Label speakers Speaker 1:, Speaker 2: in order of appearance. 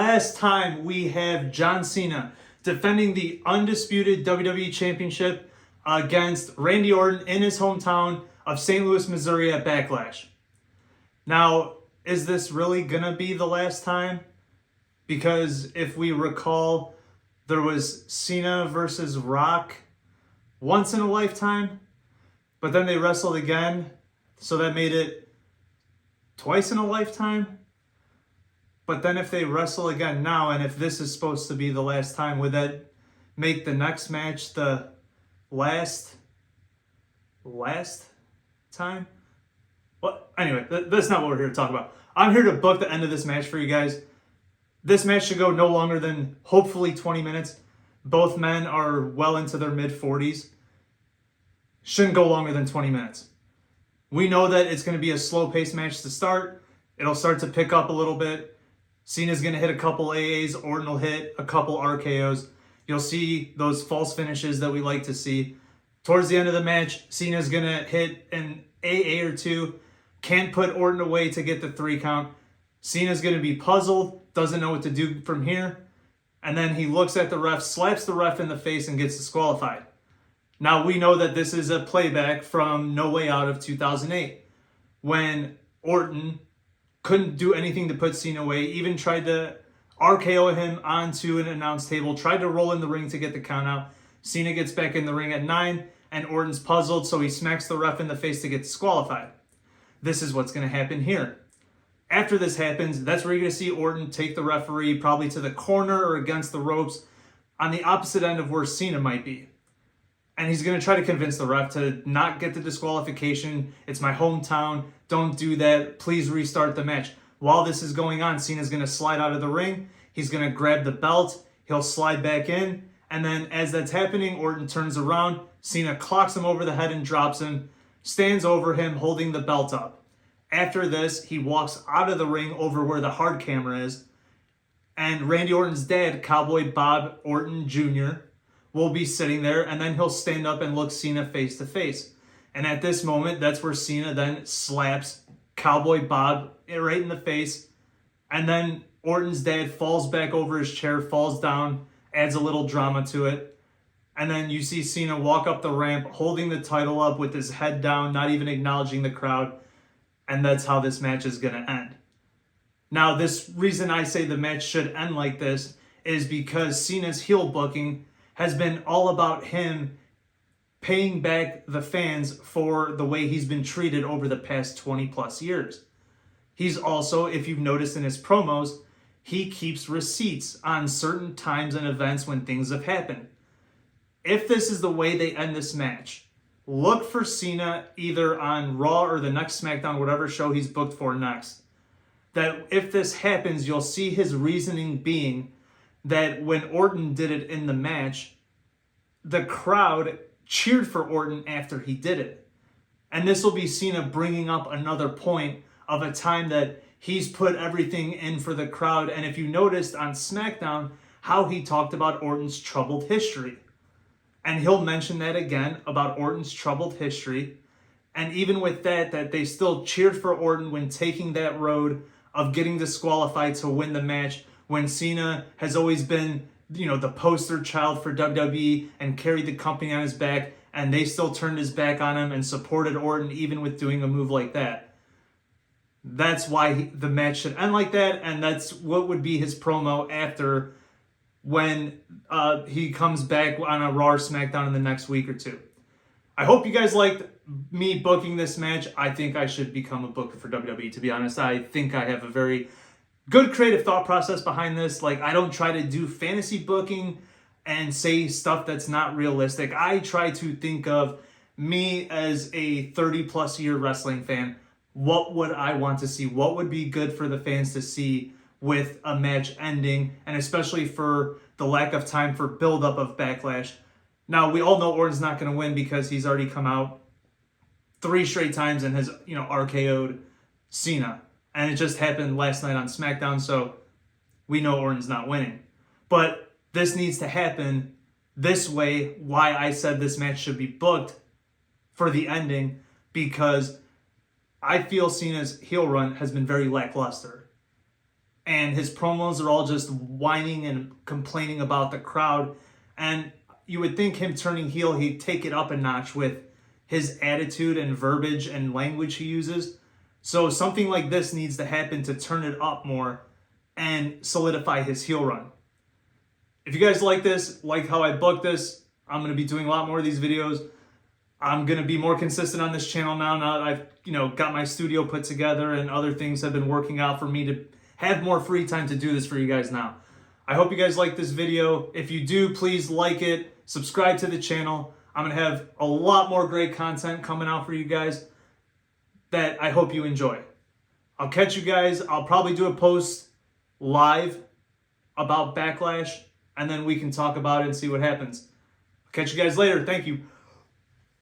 Speaker 1: last time we have John Cena defending the undisputed WWE Championship against Randy Orton in his hometown of St. Louis, Missouri at Backlash. Now, is this really going to be the last time? Because if we recall, there was Cena versus Rock once in a lifetime, but then they wrestled again, so that made it twice in a lifetime. But then if they wrestle again now, and if this is supposed to be the last time, would that make the next match the last time? Well, anyway, that's not what we're here to talk about. I'm here to book the end of this match for you guys. This match should go no longer than hopefully 20 minutes. Both men are well into their mid-40s. Shouldn't go longer than 20 minutes. We know that it's going to be a slow-paced match to start. It'll start to pick up a little bit. Cena's going to hit a couple AAs. Orton will hit a couple RKOs. You'll see those false finishes that we like to see. Towards the end of the match, Cena's going to hit an AA or two. Can't put Orton away to get the 3 count. Cena's going to be puzzled. Doesn't know what to do from here. And then he looks at the ref, slaps the ref in the face, and gets disqualified. Now, we know that this is a playback from No Way Out of 2008, when Orton couldn't do anything to put Cena away, even tried to RKO him onto an announce table, tried to roll in the ring to get the count out. Cena gets back in the ring at 9, and Orton's puzzled, so he smacks the ref in the face to get disqualified. This is what's going to happen here. After this happens, that's where you're going to see Orton take the referee probably to the corner or against the ropes on the opposite end of where Cena might be. And he's going to try to convince the ref to not get the disqualification. It's my hometown. Don't do that. Please restart the match. While this is going on, Cena's going to slide out of the ring. He's going to grab the belt. He'll slide back in. And then as that's happening, Orton turns around. Cena clocks him over the head and drops him. Stands over him holding the belt up. After this, he walks out of the ring over where the hard camera is. And Randy Orton's dad, Cowboy Bob Orton Jr., will be sitting there, and then he'll stand up and look Cena face to face. And at this moment, that's where Cena then slaps Cowboy Bob right in the face. And then Orton's dad falls back over his chair, falls down, adds a little drama to it. And then you see Cena walk up the ramp, holding the title up with his head down, not even acknowledging the crowd. And that's how this match is going to end. Now, this reason I say the match should end like this is because Cena's heel booking has been all about him paying back the fans for the way he's been treated over the past 20 plus years. He's also, if you've noticed in his promos, he keeps receipts on certain times and events when things have happened. If this is the way they end this match, look for Cena either on Raw or the next SmackDown, whatever show he's booked for next. That if this happens, you'll see his reasoning being that when Orton did it in the match, the crowd cheered for Orton after he did it. And this will be Cena bringing up another point of a time that he's put everything in for the crowd. And if you noticed on SmackDown how he talked about Orton's troubled history. And he'll mention that again about Orton's troubled history. And even with that they still cheered for Orton when taking that road of getting disqualified to win the match, when Cena has always been, the poster child for WWE and carried the company on his back, and they still turned his back on him and supported Orton even with doing a move like that. That's why the match should end like that, and that's what would be his promo after when he comes back on a Raw or SmackDown in the next week or two. I hope you guys liked me booking this match. I think I should become a booker for WWE, to be honest. I think I have a very good creative thought process behind this. Like, I don't try to do fantasy booking and say stuff that's not realistic. I try to think of me as a 30-plus year wrestling fan. What would I want to see? What would be good for the fans to see with a match ending, and especially for the lack of time for build-up of Backlash. Now, we all know Orton's not going to win because he's already come out 3 straight times and has, RKO'd Cena. And it just happened last night on SmackDown, so we know Orton's not winning. But this needs to happen this way, why I said this match should be booked for the ending, because I feel Cena's heel run has been very lackluster. and his promos are all just whining and complaining about the crowd. And you would think him turning heel, he'd take it up a notch with his attitude and verbiage and language he uses. So something like this needs to happen to turn it up more and solidify his heel run. If you guys like this, like how I booked this, I'm going to be doing a lot more of these videos. I'm going to be more consistent on this channel now that I've got my studio put together and other things have been working out for me to have more free time to do this for you guys now. I hope you guys like this video. If you do, please like it, subscribe to the channel. I'm going to have a lot more great content coming out for you guys that I hope you enjoy. I'll catch you guys. I'll probably do a post live about Backlash, and then we can talk about it and see what happens. I'll catch you guys later. Thank you.